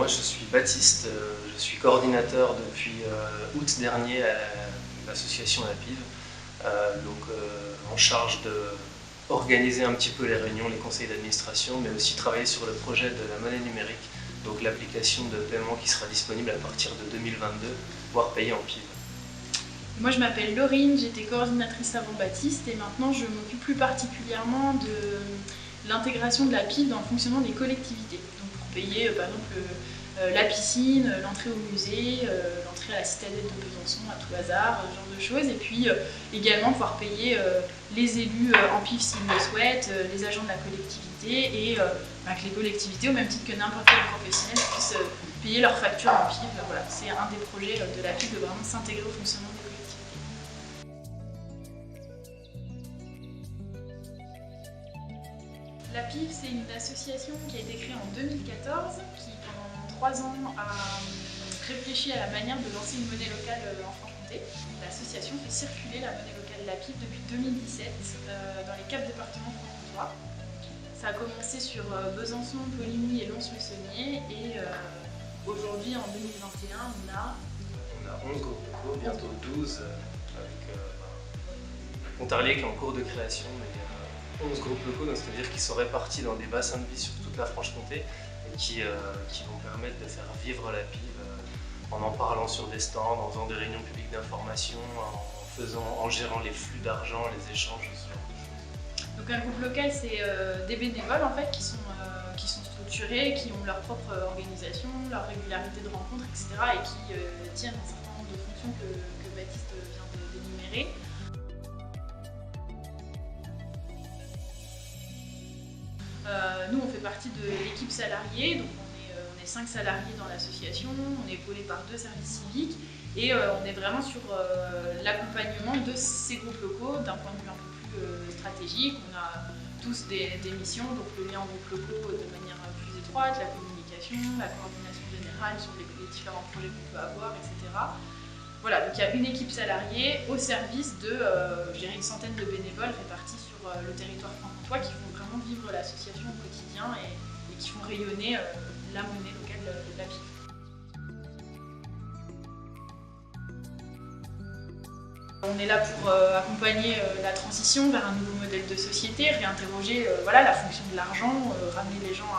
moi je suis Baptiste, je suis coordinateur depuis août dernier à l'association La Pive, en charge d'organiser un petit peu les réunions, les conseils d'administration, mais aussi travailler sur le projet de la monnaie numérique, donc l'application de paiement qui sera disponible à partir de 2022, voire payée en Pive. Moi je m'appelle Laurine, j'étais coordinatrice avant Baptiste et maintenant je m'occupe plus particulièrement de l'intégration de la Pive dans le fonctionnement des collectivités. Donc pour payer par exemple la piscine, l'entrée au musée, l'entrée à la citadelle de Besançon à tout hasard, ce genre de choses. Et puis également pouvoir payer les élus en Pive s'ils le souhaitent, les agents de la collectivité et que les collectivités, au même titre que n'importe quel professionnel, puissent payer leurs factures en Pive. Voilà, c'est un des projets de la Pive de vraiment s'intégrer au fonctionnement des collectivités. La Pive, c'est une association qui a été créée en 2014, qui pendant 3 ans a réfléchi à la manière de lancer une monnaie locale en Franche-Comté. L'association fait circuler la monnaie locale de la Pive depuis 2017 dans les 4 départements franc-comtois. Ça a commencé sur Besançon, Poligny et Lons-le-Saunier et aujourd'hui en 2021 on a 11 groupes locaux, bientôt 12 avec Pontarlier qui est en cours de création. 11 groupes locaux, donc c'est-à-dire qu'ils sont répartis dans des bassins de vie sur toute la Franche-Comté et qui vont permettre de faire vivre la Pive en parlant sur des stands, en faisant des réunions publiques d'information, en gérant les flux d'argent, les échanges. Donc un groupe local, c'est des bénévoles en fait qui sont structurés, qui ont leur propre organisation, leur régularité de rencontres, etc. et qui tiennent un certain nombre de fonctions que Baptiste vient d'énumérer. Nous, on fait partie de l'équipe salariée, donc on est 5 salariés dans l'association, on est épaulé par 2 services civiques et on est vraiment sur l'accompagnement de ces groupes locaux d'un point de vue un peu plus stratégique. On a tous des missions, donc le lien aux groupes locaux de manière plus étroite, la communication, la coordination générale sur les différents projets qu'on peut avoir, etc. Voilà, donc il y a une équipe salariée au service de une centaine de bénévoles répartis sur le territoire franc-comtois qui font vraiment vivre l'association au quotidien et qui font rayonner la monnaie locale de la Pive. On est là pour accompagner la transition vers un nouveau modèle de société, réinterroger la fonction de l'argent, ramener les gens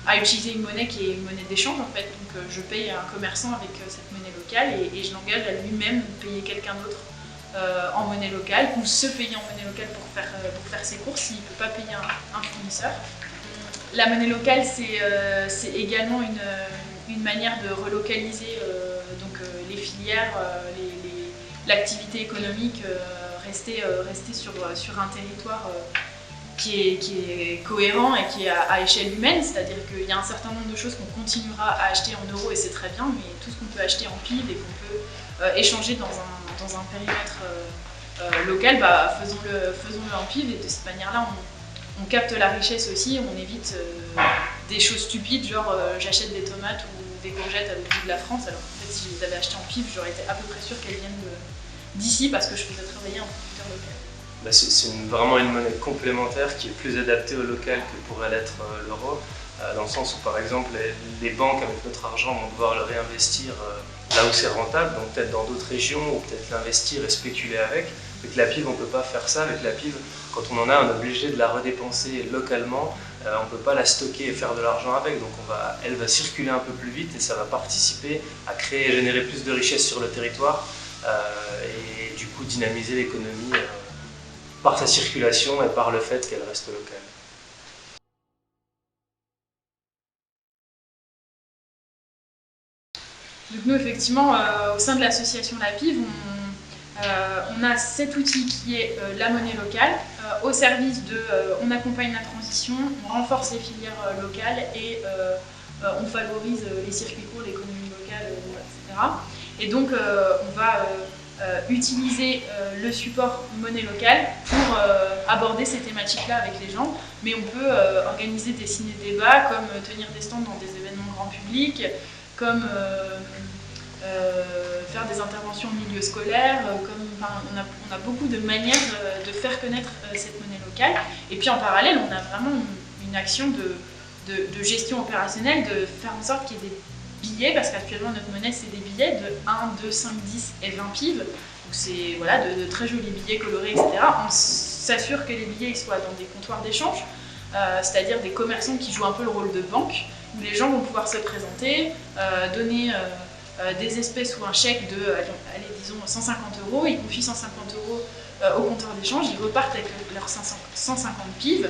à utiliser une monnaie qui est une monnaie d'échange en fait. Donc je paye un commerçant avec cette monnaie locale et je l'engage à lui-même de payer quelqu'un d'autre en monnaie locale ou se payer en monnaie locale pour faire ses courses s'il ne peut pas payer un fournisseur. La monnaie locale, c'est également une manière de relocaliser les filières, l'activité économique, rester sur un territoire qui est cohérent et qui est à échelle humaine, c'est-à-dire qu'il y a un certain nombre de choses qu'on continuera à acheter en euros et c'est très bien, mais tout ce qu'on peut acheter en Pive et qu'on peut échanger dans un périmètre local, faisons-le en Pive et de cette manière-là on capte la richesse aussi, on évite des choses stupides genre j'achète des tomates ou des courgettes à l'autre bout de la France alors qu'en fait si je les avais achetées en Pive j'aurais été à peu près sûre qu'elles viennent d'ici parce que je faisais travailler un producteur local. C'est vraiment une monnaie complémentaire qui est plus adaptée au local que pourrait l'être l'euro, dans le sens où par exemple les banques avec notre argent vont devoir le réinvestir là où c'est rentable, donc peut-être dans d'autres régions ou peut-être l'investir et spéculer avec. Avec la Pive on ne peut pas faire ça, avec la Pive quand on en a on est obligé de la redépenser localement, on ne peut pas la stocker et faire de l'argent avec, donc elle va circuler un peu plus vite et ça va participer à créer et générer plus de richesses sur le territoire et du coup dynamiser l'économie par sa circulation et par le fait qu'elle reste locale. Donc nous effectivement au sein de l'association La Pive on a cet outil qui est la monnaie locale au service on accompagne la transition, on renforce les filières locales et on favorise les circuits courts, l'économie locale, etc. Et donc on va utiliser le support monnaie locale pour aborder ces thématiques-là avec les gens, mais on peut organiser des ciné-débats comme tenir des stands dans des événements grand public, comme faire des interventions au milieu scolaire, on a beaucoup de manières de faire connaître cette monnaie locale. Et puis en parallèle, on a vraiment une action de gestion opérationnelle, de faire en sorte qu'il y ait billets, parce qu'actuellement notre monnaie c'est des billets de 1, 2, 5, 10 et 20 pives. Donc c'est voilà, de très jolis billets colorés, etc. On s'assure que les billets ils soient dans des comptoirs d'échange, c'est-à-dire des commerçants qui jouent un peu le rôle de banque, où les gens vont pouvoir se présenter, donner des espèces ou un chèque de, allez, disons 150 €, ils confient 150 € au comptoir d'échange, ils repartent avec leurs 150 pives,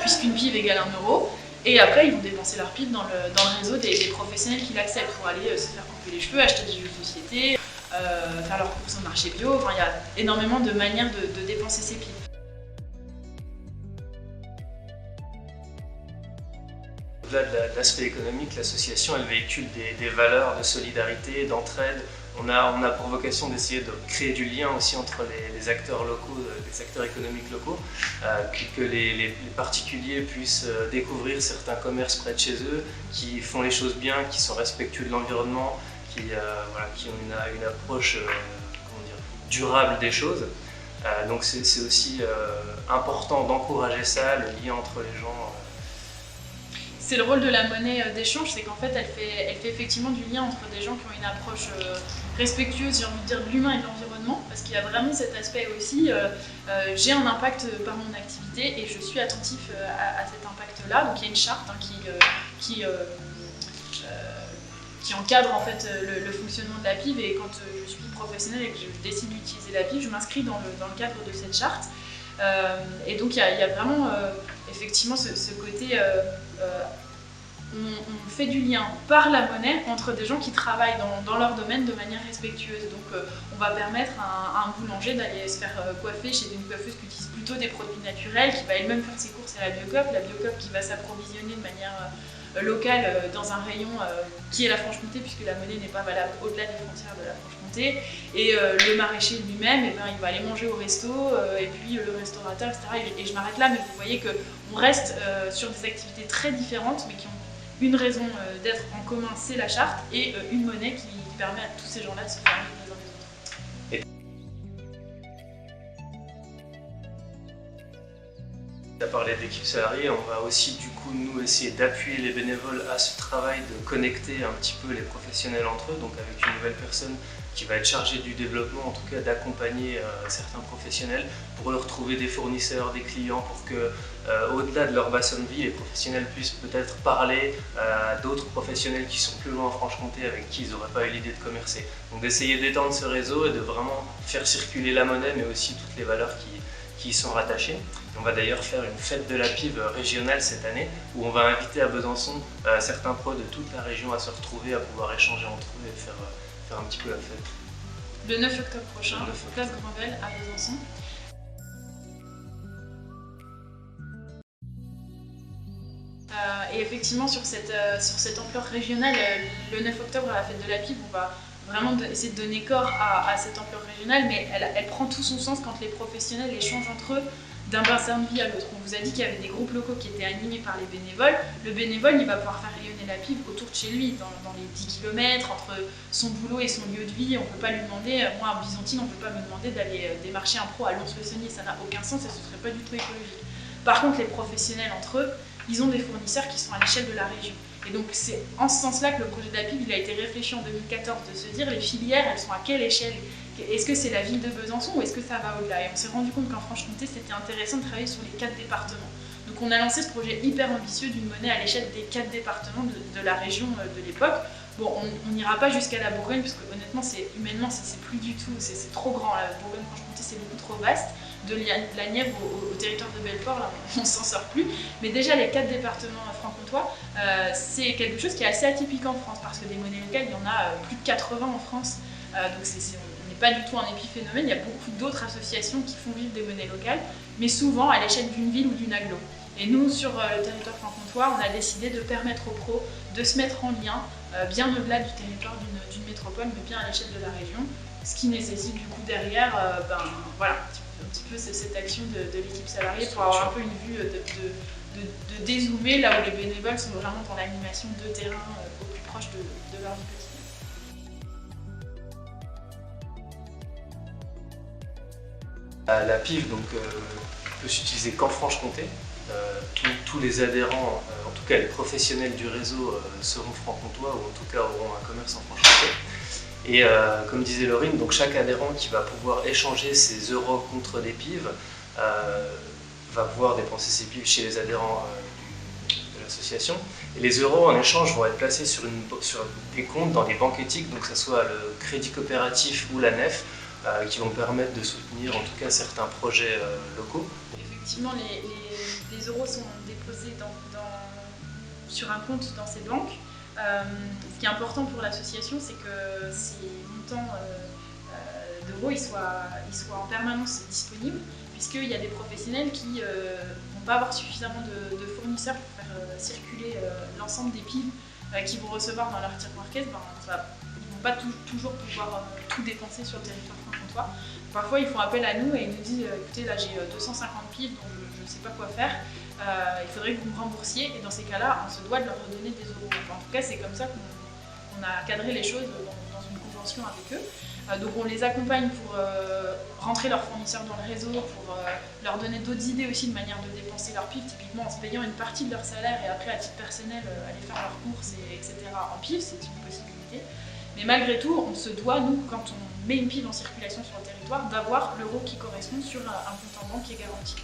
puisqu'une pive égale 1 €, et après ils vont dépenser leurs pives dans le réseau des professionnels qui l'acceptent pour aller se faire couper les cheveux, acheter des jeux de société, faire leurs courses au marché bio. Enfin, il y a énormément de manières de dépenser ses pives. Au-delà de l'aspect économique, l'association elle véhicule des valeurs de solidarité, d'entraide. On a pour vocation d'essayer de créer du lien aussi entre les acteurs locaux, les acteurs économiques locaux, que les particuliers puissent découvrir certains commerces près de chez eux, qui font les choses bien, qui sont respectueux de l'environnement, qui ont une approche durable des choses. Donc c'est aussi important d'encourager ça, le lien entre les gens. C'est le rôle de la monnaie d'échange, c'est qu'en fait elle fait effectivement du lien entre des gens qui ont une approche respectueuse, j'ai envie de dire, de l'humain et de l'environnement, parce qu'il y a vraiment cet aspect aussi, j'ai un impact par mon activité et je suis attentif à cet impact-là. Donc il y a une charte qui encadre en fait le fonctionnement de la PIV, et quand je suis professionnelle et que je décide d'utiliser la PIV, je m'inscris dans le cadre de cette charte. Et donc il y a vraiment effectivement ce côté, on fait du lien par la monnaie entre des gens qui travaillent dans leur domaine de manière respectueuse. Donc on va permettre à un boulanger d'aller se faire coiffer chez une coiffeuse qui utilise plutôt des produits naturels, qui va elle-même faire ses courses à la Biocoop qui va s'approvisionner de manière locale dans un rayon qui est la Franche-Comté, puisque la monnaie n'est pas valable au-delà des frontières de la Franche-Comté. Et le maraîcher lui-même, il va aller manger au resto, et puis le restaurateur, etc. Et je m'arrête là, mais vous voyez qu'on reste sur des activités très différentes, mais qui ont une raison d'être en commun, c'est la charte, et une monnaie qui permet à tous ces gens-là de se faire les uns les autres. Tu as parlé d'équipe salariée, on va aussi du coup nous essayer d'appuyer les bénévoles à ce travail de connecter un petit peu les professionnels entre eux, donc avec une nouvelle personne qui va être chargée du développement, en tout cas d'accompagner certains professionnels pour leur trouver des fournisseurs, des clients, pour que au-delà de leur bassin de vie, les professionnels puissent peut-être parler à d'autres professionnels qui sont plus loin en Franche-Comté avec qui ils n'auraient pas eu l'idée de commercer. Donc d'essayer d'étendre ce réseau et de vraiment faire circuler la monnaie, mais aussi toutes les valeurs qui y sont rattachées. On va d'ailleurs faire une fête de la PIV régionale cette année, où on va inviter à Besançon certains pros de toute la région à se retrouver, à pouvoir échanger entre eux et faire un petit peu la fête. Le 9 octobre prochain, place Granvelle à Besançon. Et effectivement, sur cette ampleur régionale, le 9 octobre à la fête de la PIV, on va vraiment essayer de donner corps à cette ampleur régionale, mais elle prend tout son sens quand les professionnels échangent entre eux d'un bassin de vie à l'autre. On vous a dit qu'il y avait des groupes locaux qui étaient animés par les bénévoles. Le bénévole, il va pouvoir faire rayonner la PIV autour de chez lui, dans les 10 km, entre son boulot et son lieu de vie. On ne peut pas lui demander, moi en Byzantine, on ne peut pas me demander d'aller démarcher un pro à Lons-le-Saunier, ça n'a aucun sens et ce ne serait pas du tout écologique. Par contre, les professionnels entre eux, ils ont des fournisseurs qui sont à l'échelle de la région. Et donc c'est en ce sens-là que le projet de la PIV il a été réfléchi en 2014, de se dire les filières, elles sont à quelle échelle? Est-ce que c'est la ville de Besançon ou est-ce que ça va au-delà? Et on s'est rendu compte qu'en Franche-Comté, c'était intéressant de travailler sur les 4 départements. Donc on a lancé ce projet hyper ambitieux d'une monnaie à l'échelle des 4 départements de la région de l'époque. Bon, on n'ira pas jusqu'à la Bourgogne, parce que honnêtement, humainement, c'est plus du tout, c'est trop grand. La Bourgogne-Franche-Comté, c'est beaucoup trop vaste. De la Nièvre au territoire de Belfort, là, on s'en sort plus. Mais déjà, les 4 départements franc-comtois, c'est quelque chose qui est assez atypique en France, parce que des monnaies locales, il y en a plus de 80 en France. Donc on n'est pas du tout un épiphénomène, il y a beaucoup d'autres associations qui font vivre des monnaies locales, mais souvent à l'échelle d'une ville ou d'une agglo. Et nous, sur le territoire franc-comtois, on a décidé de permettre aux pros de se mettre en lien bien au-delà du territoire d'une métropole, mais bien à l'échelle de la région, ce qui nécessite du coup derrière, voilà, un petit peu cette action de l'équipe salariée pour avoir un peu une vue de dézoomer là où les bénévoles sont vraiment dans l'animation de terrain au plus proche de leur vie quotidienne. La PIV donc, peut s'utiliser qu'en Franche-Comté. tous les adhérents, en tout cas les professionnels du réseau, seront franc-comtois ou en tout cas auront un commerce en Franche-Comté. Et comme disait Laurine, donc chaque adhérent qui va pouvoir échanger ses euros contre des PIV va pouvoir dépenser ses PIV chez les adhérents de l'association. Et les euros en échange vont être placés sur des comptes dans des banques éthiques, donc que ce soit le Crédit Coopératif ou la NEF, qui vont permettre de soutenir en tout cas certains projets locaux. Effectivement, les euros sont déposés sur un compte dans ces banques. Ce qui est important pour l'association, c'est que ces montants d'euros ils soient en permanence disponibles, puisqu'il y a des professionnels qui ne vont pas avoir suffisamment de fournisseurs pour faire circuler l'ensemble des PIB qu'ils vont recevoir dans leur tiroir caisse. Ils ne vont pas toujours pouvoir tout dépenser sur le territoire franc-comtois. Parfois, ils font appel à nous et ils nous disent écoutez, là j'ai 250 PIB, donc je ne sais pas quoi faire. Il faudrait que vous me remboursiez, et dans ces cas-là, on se doit de leur redonner des euros. En tout cas, c'est comme ça qu'on a cadré les choses dans une convention avec eux. Donc on les accompagne pour rentrer leurs fournisseurs dans le réseau, pour leur donner d'autres idées aussi de manière de dépenser leur PIB, typiquement en se payant une partie de leur salaire et après à titre personnel aller faire leurs courses, etc. en PIB, c'est une possibilité. Mais malgré tout, on se doit, nous, quand on met une PIB en circulation sur le territoire, d'avoir l'euro qui correspond sur un compte en banque qui est garanti.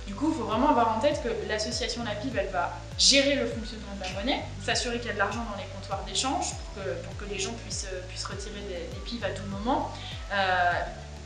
Du coup, il faut vraiment avoir en tête que l'association La PIB, elle va gérer le fonctionnement de la monnaie, s'assurer qu'il y a de l'argent dans les comptoirs d'échange pour que les gens puissent retirer des PIB à tout moment.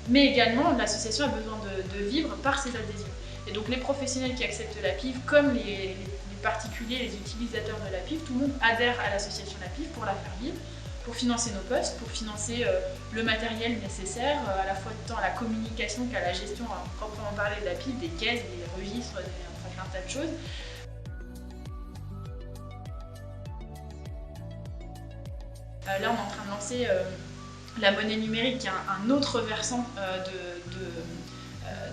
Mais également, l'association a besoin de vivre par ses adhésions. Et donc les professionnels qui acceptent la PIB, comme les particuliers, les utilisateurs de la PIB, tout le monde adhère à l'association La PIB pour la faire vivre, pour financer nos postes, pour financer le matériel nécessaire, à la fois tant à la communication qu'à la gestion, proprement parler de la PIB, des caisses, des registres, enfin, un tas de choses. Là, on est en train de lancer la monnaie numérique, qui est un autre versant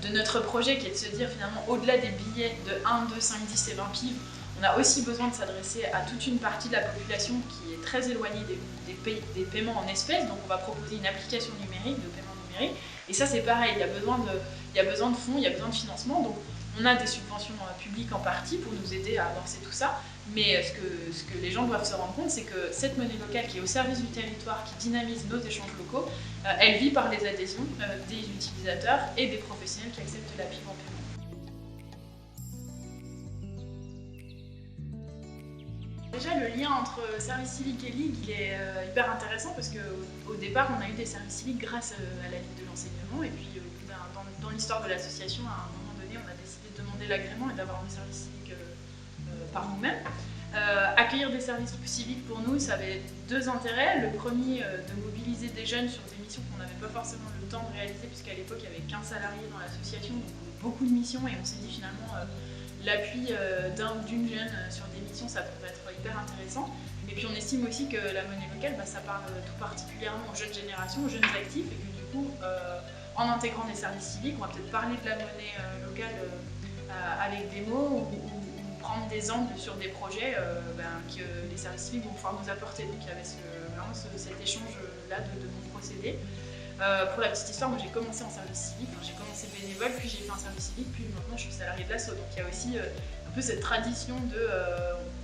de notre projet, qui est de se dire finalement, au-delà des billets de 1, 2, 5, 10 et 20 PIB, on a aussi besoin de s'adresser à toute une partie de la population qui est très éloignée des paiements en espèces. Donc on va proposer une application numérique de paiement numérique. Et ça c'est pareil, il y a besoin de fonds, il y a besoin de financement. Donc on a des subventions publiques en partie pour nous aider à lancer tout ça. Mais ce que les gens doivent se rendre compte, c'est que cette monnaie locale qui est au service du territoire, qui dynamise nos échanges locaux, elle vit par les adhésions des utilisateurs et des professionnels qui acceptent la PIB en paiement. Déjà, le lien entre service civique et ligue, il est hyper intéressant parce qu'au départ, on a eu des services civiques grâce à la Ligue de l'enseignement. Et puis, dans l'histoire de l'association, à un moment donné, on a décidé de demander l'agrément et d'avoir un service civique par nous-mêmes. Accueillir des services civiques, pour nous, ça avait deux intérêts. Le premier, de mobiliser des jeunes sur des missions qu'on n'avait pas forcément le temps de réaliser, puisqu'à l'époque, il n'y avait qu'un salarié dans l'association, donc beaucoup de missions, et on s'est dit finalement, l'appui d'un ou d'une jeune sur des missions, ça peut être hyper intéressant. Et puis on estime aussi que la monnaie locale, ça parle tout particulièrement aux jeunes générations, aux jeunes actifs, et que du coup, en intégrant des services civiques, on va peut-être parler de la monnaie locale avec des mots, ou prendre des angles sur des projets que les services civiques vont pouvoir nous apporter. Donc il y avait vraiment cet échange-là de mon procédé. Pour la petite histoire, moi j'ai commencé en service civique, j'ai commencé bénévole, puis j'ai fait un service civique, puis maintenant je suis salariée de l'asso. Donc il y a aussi un peu cette tradition de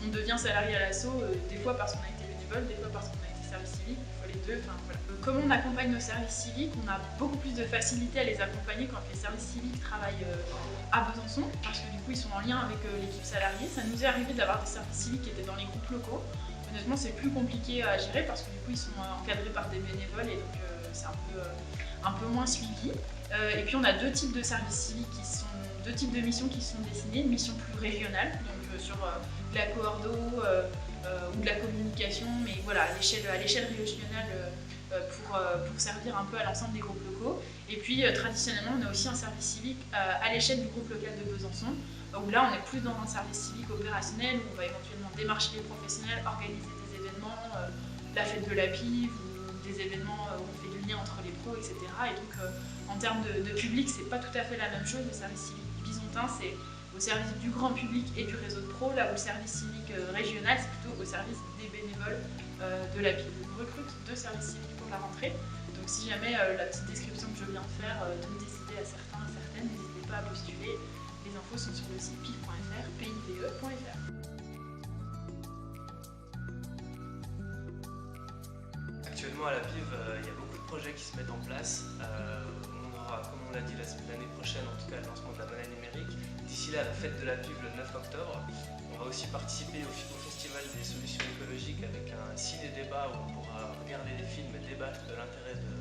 on devient salarié à l'asso, des fois parce qu'on a été bénévole, des fois parce qu'on a été service civique, des fois les deux. Voilà. Comme on accompagne nos services civiques, on a beaucoup plus de facilité à les accompagner quand les services civiques travaillent à Besançon, parce que du coup ils sont en lien avec l'équipe salariée. Ça nous est arrivé d'avoir des services civiques qui étaient dans les groupes locaux. Honnêtement, c'est plus compliqué à gérer parce que du coup ils sont encadrés par des bénévoles et donc c'est un peu moins suivi. Et puis on a deux types de services civiques deux types de missions qui sont dessinées, une mission plus régionale, donc sur de la coordo ou de la communication, mais voilà, à l'échelle régionale pour servir un peu à l'ensemble des groupes locaux. Et puis traditionnellement, on a aussi un service civique à l'échelle du groupe local de Besançon, où là on est plus dans un service civique opérationnel, où on va éventuellement démarcher les professionnels, organiser des événements, la fête de la PIB, ou des événements où on fait du lien entre les pros, etc. Et donc en termes de public, c'est pas tout à fait la même chose. Le service civique bisontin, c'est au service du grand public et du réseau de pros, là où le service civique régional, c'est plutôt au service des bénévoles de la PIB. On recrute deux services civiques pour la rentrée. Donc si jamais la petite description que je viens de faire donne des idées à certains et certaines, n'hésitez pas à postuler. Les infos sont sur le site pif.fr. actuellement à la PIV, il y a beaucoup de projets qui se mettent en place. On aura, comme on l'a dit, l'année prochaine, en tout cas, le lancement de la monnaie numérique. D'ici là, la fête de la PIV le 9 octobre. On va aussi participer au Festival des solutions écologiques avec un ciné-débat où on pourra regarder des films et débattre de l'intérêt de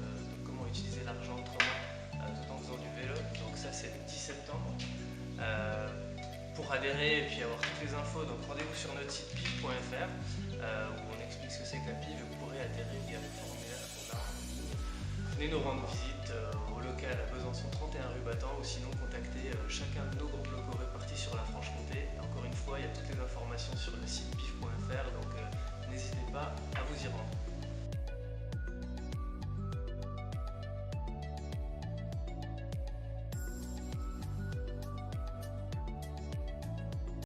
comment utiliser l'argent autrement tout en faisant du vélo. Donc ça, c'est le 10 septembre. Pour adhérer et puis avoir toutes les infos, donc rendez-vous sur notre site piv.fr où on explique ce que c'est que la PIV et vous pourrez adhérer via le formulaire qu'on a. Venez nous rendre visite au local à Besançon 31 rue Battant ou sinon contactez chacun de nos groupes locaux répartis sur la France.